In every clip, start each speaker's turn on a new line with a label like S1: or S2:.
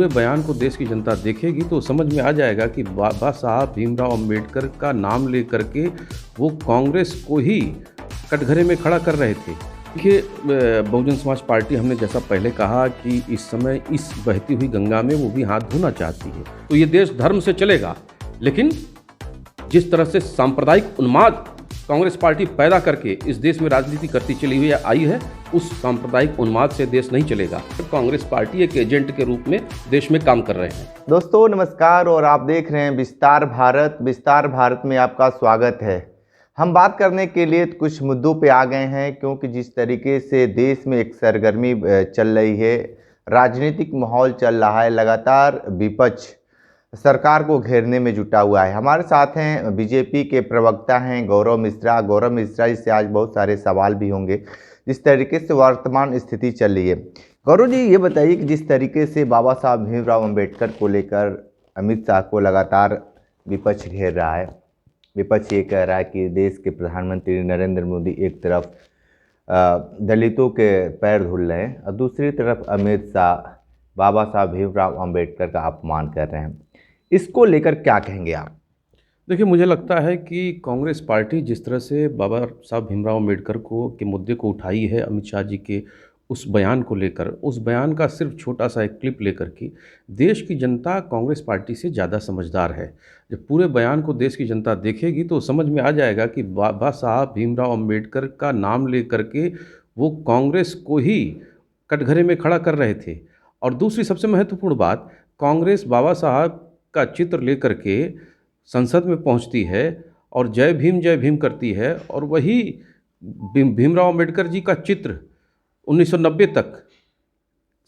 S1: पूरे बयान को देश की जनता देखेगी तो समझ में आ जाएगा कि बाबा साहब भीमराव अंबेडकर का नाम लेकर के वो कांग्रेस को ही कटघरे में खड़ा कर रहे थे। देखिए, बहुजन समाज पार्टी, हमने जैसा पहले कहा कि इस समय इस बहती हुई गंगा में वो भी हाथ धोना चाहती है। तो ये देश धर्म से चलेगा, लेकिन जिस तरह से सांप्रदायिक उन्माद कांग्रेस पार्टी पैदा करके इस देश में राजनीति करती चली हुई आई है, उस सांप्रदायिक उन्माद से देश नहीं चलेगा। कांग्रेस पार्टी एक एजेंट के रूप में देश में काम कर रहे हैं।
S2: दोस्तों नमस्कार, और आप देख रहे हैं विस्तार भारत। विस्तार भारत में आपका स्वागत है। हम बात करने के लिए कुछ मुद्दों पे आ गए हैं, क्योंकि जिस तरीके से देश में एक सरगर्मी चल रही है, राजनीतिक माहौल चल रहा है, लगातार विपक्ष सरकार को घेरने में जुटा हुआ है। हमारे साथ हैं बीजेपी के प्रवक्ता हैं गौरव मिश्रा। गौरव मिश्रा जी से आज बहुत सारे सवाल भी होंगे जिस तरीके से वर्तमान स्थिति चल रही है। गौरव जी, ये बताइए कि जिस तरीके से बाबा साहब भीमराव अंबेडकर को लेकर अमित शाह को लगातार विपक्ष घेर रहा है, विपक्ष ये कह रहा है कि देश के प्रधानमंत्री नरेंद्र मोदी एक तरफ दलितों के पैर धुल रहे हैं और दूसरी तरफ अमित शाह बाबा साहब भीमराव अंबेडकर का अपमान कर रहे हैं। इसको लेकर क्या कहेंगे आप?
S1: देखिए, मुझे लगता है कि कांग्रेस पार्टी जिस तरह से बाबा साहब भीमराव अंबेडकर के मुद्दे को उठाई है, अमित शाह जी के उस बयान को लेकर, उस बयान का सिर्फ छोटा सा एक क्लिप लेकर के देश की जनता कांग्रेस पार्टी से ज़्यादा समझदार है। जब पूरे बयान को देश की जनता देखेगी तो समझ में आ जाएगा कि बाबा साहब भीमराव अंबेडकर का नाम लेकर के वो कांग्रेस को ही कटघरे में खड़ा कर रहे थे। और दूसरी सबसे महत्वपूर्ण बात, कांग्रेस बाबा साहब का चित्र लेकर के संसद में पहुंचती है और जय भीम करती है, और वही भीमराव अंबेडकर जी का चित्र 1990 तक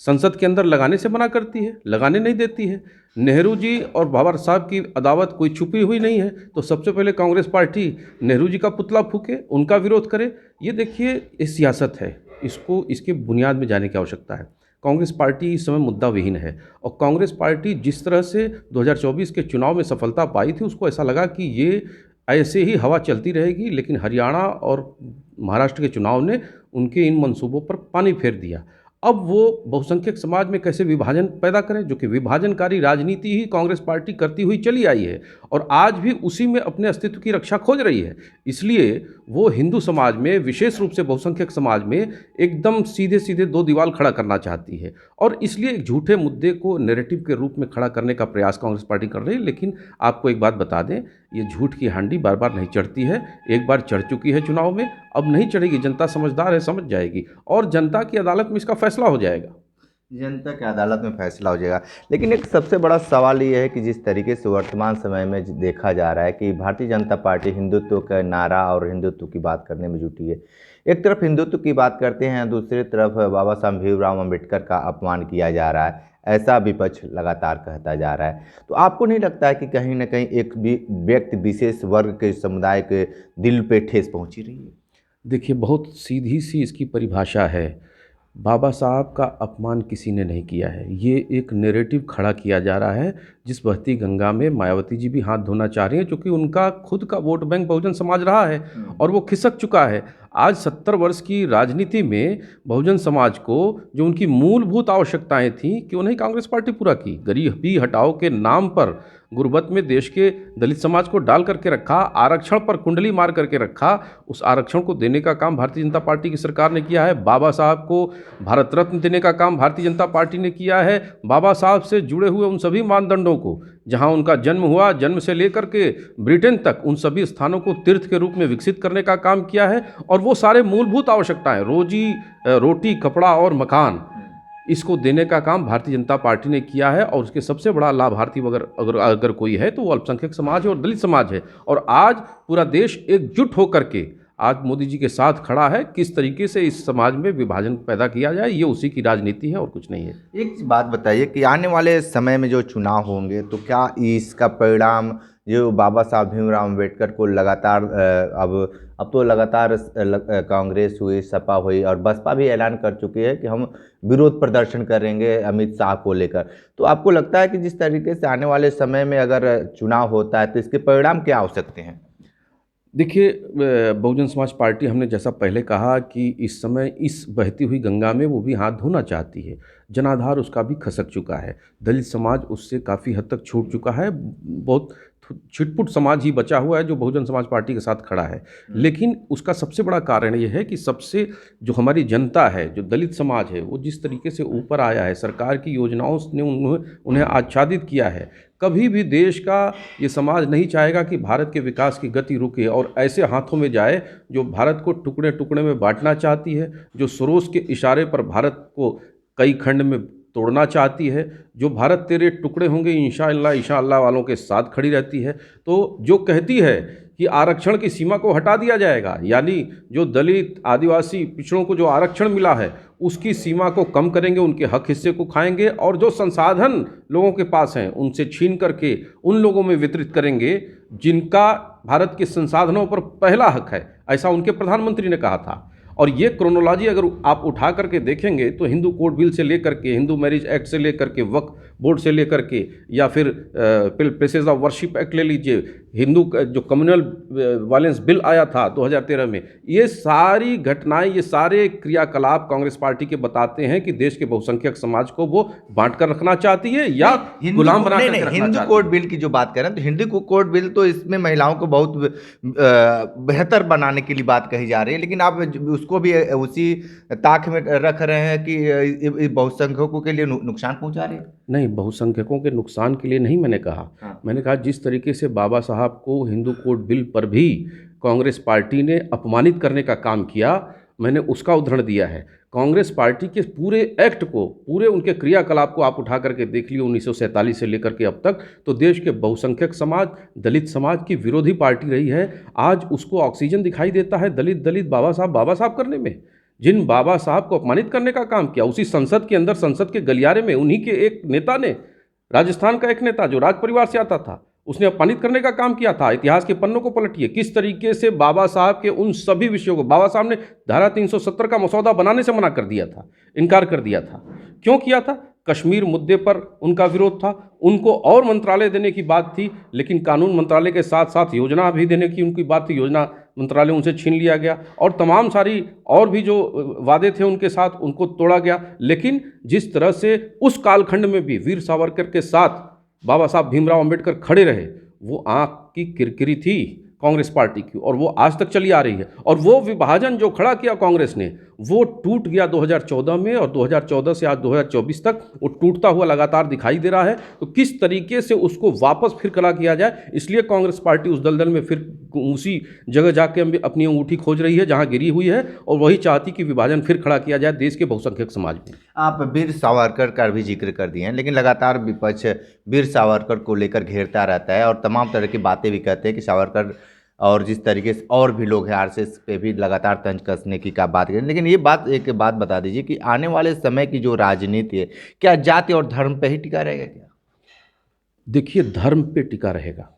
S1: संसद के अंदर लगाने से मना करती है, लगाने नहीं देती है। नेहरू जी और बाबा साहब की अदावत कोई छुपी हुई नहीं है, तो सबसे पहले कांग्रेस पार्टी नेहरू जी का पुतला फूके, उनका विरोध करे। ये देखिए, ये सियासत है, इसको इसके बुनियाद में जाने की आवश्यकता है। कांग्रेस पार्टी इस समय मुद्दा विहीन है, और कांग्रेस पार्टी जिस तरह से 2024 के चुनाव में सफलता पाई थी, उसको ऐसा लगा कि ये ऐसे ही हवा चलती रहेगी, लेकिन हरियाणा और महाराष्ट्र के चुनाव ने उनके इन मंसूबों पर पानी फेर दिया। अब वो बहुसंख्यक समाज में कैसे विभाजन पैदा करें, जो कि विभाजनकारी राजनीति ही कांग्रेस पार्टी करती हुई चली आई है और आज भी उसी में अपने अस्तित्व की रक्षा खोज रही है। इसलिए वो हिंदू समाज में, विशेष रूप से बहुसंख्यक समाज में एकदम सीधे सीधे दो दीवार खड़ा करना चाहती है, और इसलिए एक झूठे मुद्दे को नैरेटिव के रूप में खड़ा करने का प्रयास कांग्रेस पार्टी कर रही है। लेकिन आपको एक बात बता दें, ये झूठ की हांडी बार बार नहीं चढ़ती है। एक बार चढ़ चुकी है चुनाव में, अब नहीं चढ़ेगी। जनता समझदार है, समझ जाएगी, और जनता की अदालत में इसका फैसला हो जाएगा।
S2: जनता की अदालत में फैसला हो जाएगा। लेकिन एक सबसे बड़ा सवाल ये है कि जिस तरीके से वर्तमान समय में देखा जा रहा है कि भारतीय जनता पार्टी हिंदुत्व का नारा और हिंदुत्व की बात करने में जुटी है। एक तरफ हिंदुत्व की बात करते हैं, दूसरी तरफ बाबा साहब भीमराव अंबेडकर का अपमान किया जा रहा है, ऐसा विपक्ष लगातार कहता जा रहा है। तो आपको नहीं लगता है कि कहीं ना कहीं एक व्यक्ति विशेष वर्ग के समुदाय के दिल पे ठेस पहुंची रही है?
S1: देखिए, बहुत सीधी सी इसकी परिभाषा है। बाबा साहब का अपमान किसी ने नहीं किया है, ये एक नैरेटिव खड़ा किया जा रहा है। जिस बहती गंगा में मायावती जी भी हाथ धोना चाह रही हैं, क्योंकि उनका खुद का वोट बैंक बहुजन समाज रहा है और वो खिसक चुका है। आज 70 वर्ष की राजनीति में बहुजन समाज को जो उनकी मूलभूत आवश्यकताएं थीं कि उन्हें कांग्रेस पार्टी पूरा की। गरीबी हटाओ के नाम पर गुर्बत में देश के दलित समाज को डाल करके रखा, आरक्षण पर कुंडली मार करके रखा। उस आरक्षण को देने का काम भारतीय जनता पार्टी की सरकार ने किया है। बाबा साहब को भारत रत्न देने का काम भारतीय जनता पार्टी ने किया है। बाबा साहब से जुड़े हुए उन सभी मानदंडों को, जहां उनका जन्म हुआ, जन्म से लेकर के ब्रिटेन तक, उन सभी स्थानों को तीर्थ के रूप में विकसित करने का काम किया है। और वो सारे मूलभूत आवश्यकताएं, रोटी, कपड़ा और मकान, इसको देने का काम भारतीय जनता पार्टी ने किया है। और उसके सबसे बड़ा लाभार्थी अगर कोई है तो वो अल्पसंख्यक समाज है और दलित समाज है। और आज पूरा देश एकजुट होकर के आज मोदी जी के साथ खड़ा है। किस तरीके से इस समाज में विभाजन पैदा किया जाए, ये उसी की राजनीति है और कुछ नहीं है।
S2: एक बात बताइए कि आने वाले समय में जो चुनाव होंगे, तो क्या इसका परिणाम जो बाबा साहब भीमराव अंबेडकर को लगातार अब तो लगातार कांग्रेस हुई, सपा हुई और बसपा भी ऐलान कर चुकी है कि हम विरोध प्रदर्शन करेंगे अमित शाह को लेकर। तो आपको लगता है कि जिस तरीके से आने वाले समय में अगर चुनाव होता है तो इसके परिणाम क्या हो सकते हैं?
S1: देखिए, बहुजन समाज पार्टी, हमने जैसा पहले कहा कि इस समय इस बहती हुई गंगा में वो भी हाथ धोना चाहती है। जनाधार उसका भी खसक चुका है। दलित समाज उससे काफ़ी हद तक छूट चुका है। बहुत छिटपुट समाज ही बचा हुआ है जो बहुजन समाज पार्टी के साथ खड़ा है। लेकिन उसका सबसे बड़ा कारण ये है कि सबसे जो हमारी जनता है, जो दलित समाज है, वो जिस तरीके से ऊपर आया है, सरकार की योजनाओं ने उन्हें आच्छादित किया है। कभी भी देश का ये समाज नहीं चाहेगा कि भारत के विकास की गति रुके और ऐसे हाथों में जाए जो भारत को टुकड़े टुकड़े में बांटना चाहती है, जो सोरोस के इशारे पर भारत को कई खंड में तोड़ना चाहती है, जो भारत तेरे टुकड़े होंगे इंशाअल्लाह इंशाअल्लाह वालों के साथ खड़ी रहती है। तो जो कहती है कि आरक्षण की सीमा को हटा दिया जाएगा, यानी जो दलित आदिवासी पिछड़ों को जो आरक्षण मिला है उसकी सीमा को कम करेंगे, उनके हक हिस्से को खाएंगे और जो संसाधन लोगों के पास हैं उनसे छीन करके उन लोगों में वितरित करेंगे जिनका भारत के संसाधनों पर पहला हक है, ऐसा उनके प्रधानमंत्री ने कहा था। और ये क्रोनोलॉजी अगर आप उठा करके देखेंगे तो हिंदू कोड बिल से लेकर के, हिंदू मैरिज एक्ट से लेकर के, वक्फ बोर्ड से लेकर के, या फिर प्लेसेस ऑफ वर्शिप एक्ट ले लीजिए, हिंदू जो कम्युनल वायलेंस बिल आया था 2013 में, ये सारी घटनाएं, ये सारे क्रियाकलाप कांग्रेस पार्टी के बताते हैं कि देश के बहुसंख्यक समाज को वो बांट कर रखना चाहती है या गुलाम बना कर रखना चाहती है।
S2: हिंदू कोड बिल की जो बात करें तो हिंदू कोड बिल तो इसमें महिलाओं को बहुत बेहतर बनाने के लिए बात कही जा रही है, लेकिन आप उसको भी उसी ताक में रख रहे हैं कि बहुसंख्यकों के लिए नुकसान पहुंचा रहे हैं।
S1: नहीं, बहुसंख्यकों के नुकसान के लिए नहीं मैंने कहा। मैंने कहा जिस तरीके से बाबा साहब को हिंदू कोड बिल पर भी कांग्रेस पार्टी ने अपमानित करने का काम किया, मैंने उसका उदाहरण दिया है। कांग्रेस पार्टी के पूरे एक्ट को, पूरे उनके क्रियाकलाप को आप उठा करके देख लिए 1947 से लेकर के अब तक, तो देश के बहुसंख्यक समाज, दलित समाज की विरोधी पार्टी रही है। आज उसको ऑक्सीजन दिखाई देता है दलित दलित बाबा साहब करने में। जिन बाबा साहब को अपमानित करने का काम किया, उसी संसद के अंदर, संसद के गलियारे में, उन्हीं के एक नेता ने, राजस्थान का एक नेता जो राज परिवार से आता था, उसने अपमानित करने का काम किया था। इतिहास के पन्नों को पलटिए, किस तरीके से बाबा साहब के उन सभी विषयों को, बाबा साहब ने धारा 370 का मसौदा बनाने से मना कर दिया था, इनकार कर दिया था। क्यों किया था? कश्मीर मुद्दे पर उनका विरोध था। उनको और मंत्रालय देने की बात थी, लेकिन कानून मंत्रालय के साथ साथ योजना भी देने की उनकी बात थी, योजना मंत्रालय उनसे छीन लिया गया और तमाम सारी और भी जो वादे थे उनके साथ, उनको तोड़ा गया। लेकिन जिस तरह से उस कालखंड में भी वीर सावरकर के साथ बाबा साहब भीमराव अंबेडकर खड़े रहे, वो आँख की किरकिरी थी कांग्रेस पार्टी की, और वो आज तक चली आ रही है। और वो विभाजन जो खड़ा किया कांग्रेस ने, वो टूट गया 2014 में, और 2014 से आज 2024 तक वो टूटता हुआ लगातार दिखाई दे रहा है। तो किस तरीके से उसको वापस फिर खड़ा किया जाए, इसलिए कांग्रेस पार्टी उस दलदल में फिर उसी जगह जाके अपनी अंगूठी खोज रही है जहां गिरी हुई है, और वही चाहती कि विभाजन फिर खड़ा किया जाए देश के बहुसंख्यक समाज में।
S2: आप वीर सावरकर का भी जिक्र कर दिए हैं, लेकिन लगातार विपक्ष वीर सावरकर को लेकर घेरता रहता है और तमाम तरह की बातें भी कहते हैं कि सावरकर और जिस तरीके से और भी लोग हैं आरएसएस पे भी लगातार तंज कसने की का बात करें। लेकिन ये बात, एक बात बता दीजिए कि आने वाले समय की जो राजनीति है, क्या जाति और धर्म पे ही टिका रहेगा क्या?
S1: देखिए, धर्म पे टिका रहेगा।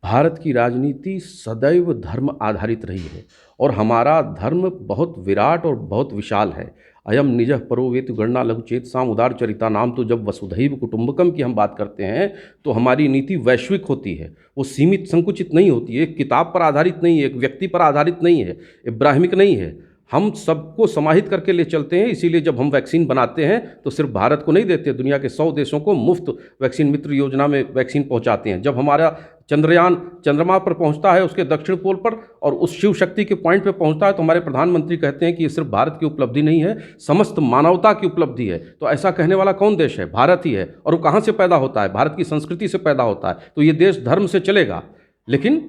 S1: भारत की राजनीति सदैव धर्म आधारित रही है, और हमारा धर्म बहुत विराट और बहुत विशाल है। अयम निजः परो वेतु गणना लघुचेत साम उदार चरिता नाम। तो जब वसुधैव कुटुंबकम की हम बात करते हैं तो हमारी नीति वैश्विक होती है, वो सीमित संकुचित नहीं होती है, एक किताब पर आधारित नहीं है, एक व्यक्ति पर आधारित नहीं है, इब्राहिमिक नहीं है। हम सबको समाहित करके ले चलते हैं। इसीलिए जब हम वैक्सीन बनाते हैं तो सिर्फ भारत को नहीं देते, दुनिया के 100 देशों को मुफ्त वैक्सीन मित्र योजना में वैक्सीन पहुंचाते हैं। जब हमारा चंद्रयान चंद्रमा पर पहुंचता है, उसके दक्षिण पोल पर, और उस शिव शक्ति के पॉइंट पे पहुंचता है, तो हमारे प्रधानमंत्री कहते हैं कि ये सिर्फ भारत की उपलब्धि नहीं है, समस्त मानवता की उपलब्धि है। तो ऐसा कहने वाला कौन देश है? भारत ही है। और वो कहाँ से पैदा होता है? भारत की संस्कृति से पैदा होता है। तो ये देश धर्म से चलेगा। लेकिन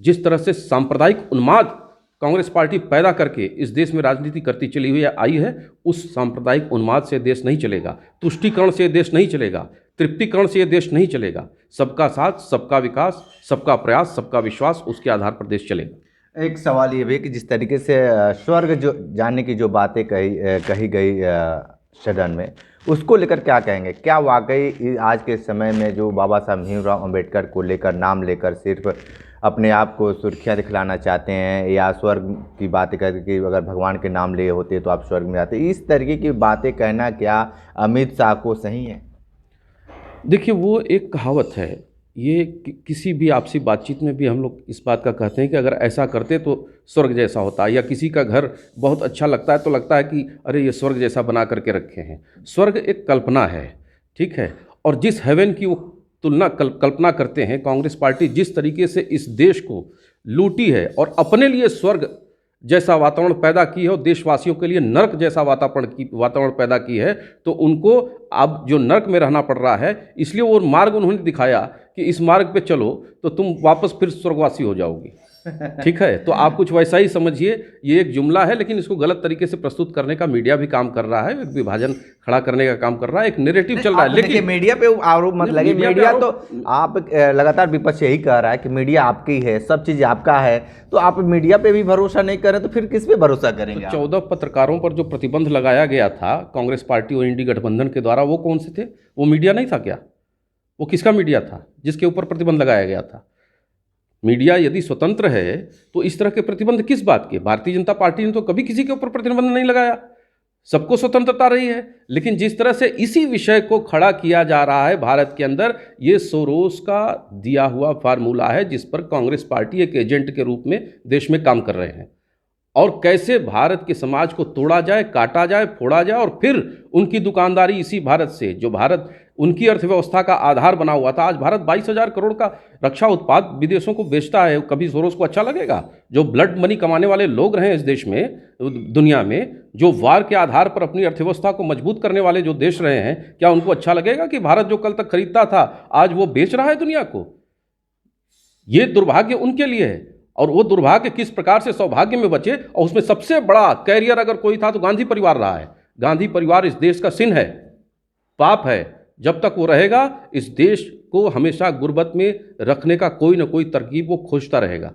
S1: जिस तरह से सांप्रदायिक उन्माद कांग्रेस पार्टी पैदा करके इस देश में राजनीति करती चली हुई आई है, उस सांप्रदायिक उन्माद से देश नहीं चलेगा, तुष्टीकरण से देश नहीं चलेगा, तृप्तिकरण से देश नहीं चलेगा। सबका साथ, सबका विकास, सबका प्रयास, सबका विश्वास, उसके आधार पर देश चलेगा।
S2: एक सवाल ये भी कि जिस तरीके से स्वर्ग जो जाने की जो बातें कही गई सदन में, उसको लेकर क्या कहेंगे? क्या वाकई आज के समय में जो बाबा साहब भीमराव अंबेडकर को लेकर, नाम लेकर सिर्फ अपने आप को सुर्खियाँ दिखलाना चाहते हैं, या स्वर्ग की बातें करके अगर भगवान के नाम लिए होते तो आप स्वर्ग में आते, इस तरीके की बातें कहना क्या अमित शाह को सही है?
S1: देखिए, वो एक कहावत है ये किसी भी आपसी बातचीत में भी हम लोग इस बात का कहते हैं कि अगर ऐसा करते तो स्वर्ग जैसा होता, या किसी का घर बहुत अच्छा लगता है तो लगता है कि अरे ये स्वर्ग जैसा बना करके रखे हैं। स्वर्ग एक कल्पना है, ठीक है। और जिस हेवन की वो तुलना कल्पना करते हैं, कांग्रेस पार्टी जिस तरीके से इस देश को लूटी है और अपने लिए स्वर्ग जैसा वातावरण पैदा की है और देशवासियों के लिए नरक जैसा वातावरण पैदा की है, तो उनको अब जो नरक में रहना पड़ रहा है, इसलिए वो मार्ग उन्होंने दिखाया कि इस मार्ग पे चलो तो तुम वापस फिर स्वर्गवासी हो जाओगी। ठीक है, तो आप कुछ वैसा ही समझिए। ये एक जुमला है, लेकिन इसको गलत तरीके से प्रस्तुत करने का मीडिया भी काम कर रहा है, एक विभाजन खड़ा करने का काम कर रहा है, एक नैरेटिव चल रहा है। लेकिन
S2: मीडिया पे आरोप मत लगे, मीडिया तो आप लगातार विपक्ष यही कह रहा है कि मीडिया आपकी है, सब चीज़ आपका है, तो आप मीडिया पे भी भरोसा नहीं करें तो फिर किस पे भरोसा करेंगे?
S1: 14 पत्रकारों पर जो प्रतिबंध लगाया गया था कांग्रेस पार्टी और इंडी गठबंधन के द्वारा, वो कौन से थे? वो मीडिया नहीं था क्या? वो किसका मीडिया था जिसके ऊपर प्रतिबंध लगाया गया था? मीडिया यदि स्वतंत्र है तो इस तरह के प्रतिबंध किस बात के? भारतीय जनता पार्टी ने तो कभी किसी के ऊपर प्रतिबंध नहीं लगाया, सबको स्वतंत्रता रही है। लेकिन जिस तरह से इसी विषय को खड़ा किया जा रहा है भारत के अंदर, ये सोरोस का दिया हुआ फार्मूला है जिस पर कांग्रेस पार्टी एक एजेंट के रूप में देश में काम कर रहे हैं। और कैसे भारत के समाज को तोड़ा जाए, काटा जाए, फोड़ा जाए, और फिर उनकी दुकानदारी इसी भारत से, जो भारत उनकी अर्थव्यवस्था का आधार बना हुआ था। आज भारत 22,000 करोड़ का रक्षा उत्पाद विदेशों को बेचता है। कभी सोरोस को अच्छा लगेगा? जो ब्लड मनी कमाने वाले लोग रहे हैं इस देश में, दुनिया में, जो वार के आधार पर अपनी अर्थव्यवस्था को मजबूत करने वाले जो देश रहे हैं, क्या उनको अच्छा लगेगा कि भारत जो कल तक खरीदता था आज वो बेच रहा है दुनिया को? ये दुर्भाग्य उनके लिए है। और वो दुर्भाग्य किस प्रकार से सौभाग्य में बचे, और उसमें सबसे बड़ा कैरियर अगर कोई था तो गांधी परिवार रहा है। गांधी परिवार इस देश का सिन है, पाप है। जब तक वो रहेगा इस देश को हमेशा गुर्बत में रखने का कोई ना कोई तरकीब वो खोजता रहेगा।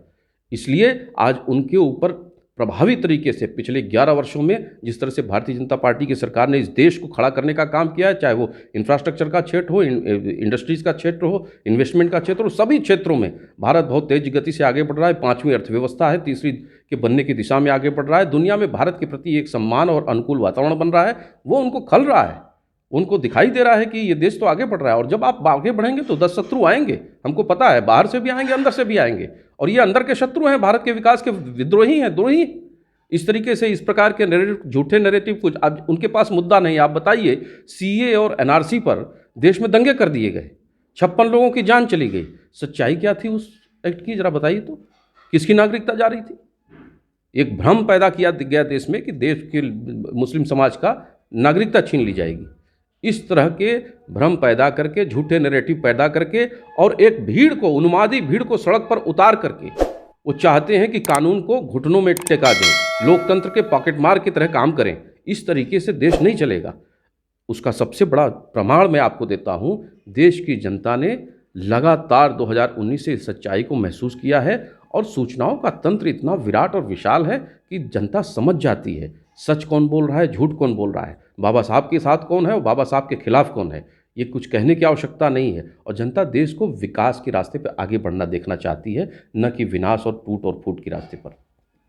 S1: इसलिए आज उनके ऊपर प्रभावी तरीके से पिछले 11 वर्षों में जिस तरह से भारतीय जनता पार्टी की सरकार ने इस देश को खड़ा करने का काम किया है, चाहे वो इंफ्रास्ट्रक्चर का क्षेत्र हो, इंडस्ट्रीज़ का क्षेत्र हो, इन्वेस्टमेंट का क्षेत्र हो, सभी क्षेत्रों में भारत बहुत तेज गति से आगे बढ़ रहा है। 5वीं अर्थव्यवस्था है, 3री के बनने की दिशा में आगे बढ़ रहा है। दुनिया में भारत के प्रति एक सम्मान और अनुकूल वातावरण बन रहा है, वो उनको खल रहा है। उनको दिखाई दे रहा है कि ये देश तो आगे बढ़ रहा है। और जब आप आगे बढ़ेंगे तो 10 शत्रु आएंगे, हमको पता है, बाहर से भी आएंगे, अंदर से भी आएंगे। और ये अंदर के शत्रु हैं, भारत के विकास के विद्रोही हैं, द्रोही। इस तरीके से इस प्रकार के नैरेटिव, झूठे नैरेटिव, कुछ अब उनके पास मुद्दा नहीं। आप बताइए, सीए और एनआरसी पर देश में दंगे कर दिए गए, 56 लोगों की जान चली गई। सच्चाई क्या थी उस एक्ट की, जरा बताइए तो? किसकी नागरिकता जा रही थी? एक भ्रम पैदा किया गया देश में कि देश के मुस्लिम समाज का नागरिकता छीन ली जाएगी। इस तरह के भ्रम पैदा करके, झूठे नैरेटिव पैदा करके, और एक भीड़ को, उन्मादी भीड़ को सड़क पर उतार करके वो चाहते हैं कि कानून को घुटनों में टेका दें, लोकतंत्र के पॉकेट मार की तरह काम करें। इस तरीके से देश नहीं चलेगा। उसका सबसे बड़ा प्रमाण मैं आपको देता हूं, देश की जनता ने लगातार 2019 से इस सच्चाई को महसूस किया है। और सूचनाओं का तंत्र इतना विराट और विशाल है कि जनता समझ जाती है सच कौन बोल रहा है, झूठ कौन बोल रहा है, बाबा साहब के साथ कौन है और बाबा साहब के खिलाफ कौन है। ये कुछ कहने की आवश्यकता नहीं है। और जनता देश को विकास के रास्ते पर आगे बढ़ना देखना चाहती है, न कि विनाश और टूट और फूट के रास्ते पर।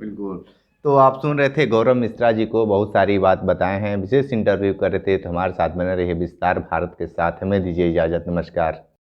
S2: बिल्कुल। तो आप सुन रहे थे गौरव मिश्रा जी को, बहुत सारी बात बताए हैं, विशेष इंटरव्यू कर रहे थे। तो हमारे साथ बने रहिए विस्तार भारत के साथ। हमें दीजिए इजाज़त, नमस्कार।